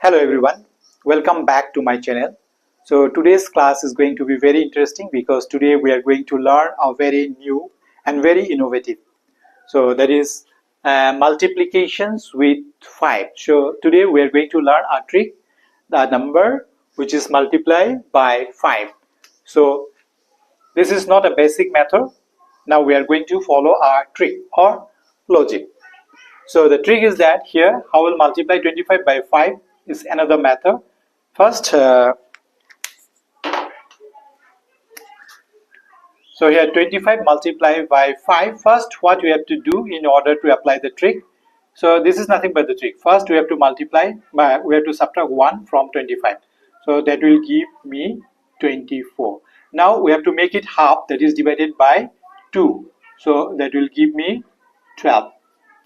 Hello everyone, welcome back to my channel. So today's class is going to be very interesting because today we are going to learn a very new and very innovative. So that is multiplications with 5. So today we are going to learn a trick, the number which is multiply by 5. So this is not a basic method. Now we are going to follow our trick or logic. So the trick is that here how will multiply 25 by 5 is another method. First, so here 25 multiplied by 5. First, what we have to do in order to apply the trick. So this is nothing but the trick. First, we have to multiply by, we have to subtract 1 from 25. So that will give me 24. Now we have to make it half, that is divided by 2. So that will give me 12,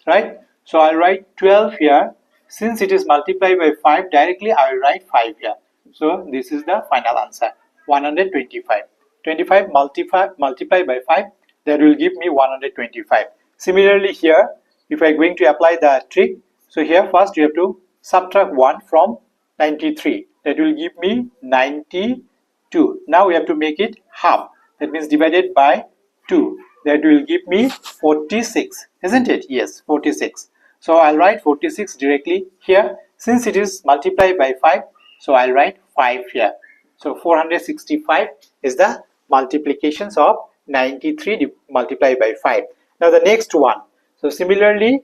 right? So I'll write 12 here. Since it is multiplied by 5, directly I will write 5 here. So this is the final answer, 125. 25 multiplied by 5, that will give me 125. Similarly here, if I am going to apply the trick, so here first you have to subtract 1 from 93. That will give me 92. Now we have to make it half. That means divided by 2. That will give me 46, isn't it? Yes, 46. So I'll write 46 directly here. Since it is multiplied by 5, so I'll write 5 here. So 465 is the multiplications of 93 multiplied by 5. Now the next one. So similarly,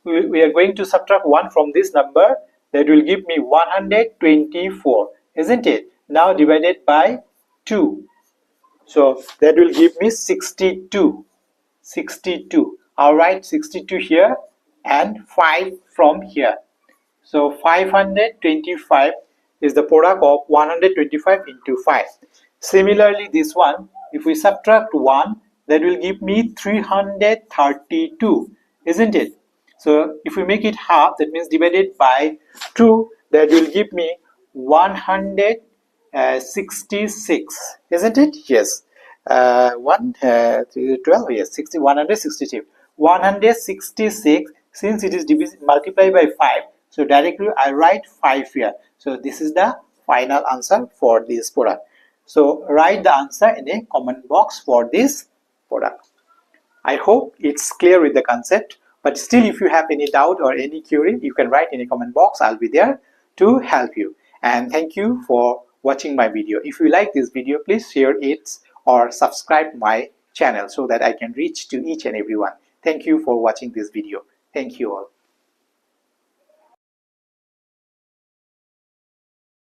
we are going to subtract 1 from this number. That will give me 124, isn't it? Now divided by 2. So that will give me 62. 62. I'll write 62 here and 5 from here. So 525 is the product of 125 into 5. Similarly, this one, if we subtract 1, that will give me 332, isn't it? So if we make it half, that means divided by 2, that will give me 166, isn't it? Yes. 12, yes, 60, 162. 166, since it is multiplied by 5, so directly I write 5 here. So this is the final answer for this product. So write the answer in a comment box for this product. I hope it's clear with the concept, but still if you have any doubt or any query, you can write in a comment box. I'll be there to help you. And thank you for watching my video. If you like this video, please share it or subscribe my channel so that I can reach to each and everyone. Thank you for watching this video. Thank you all.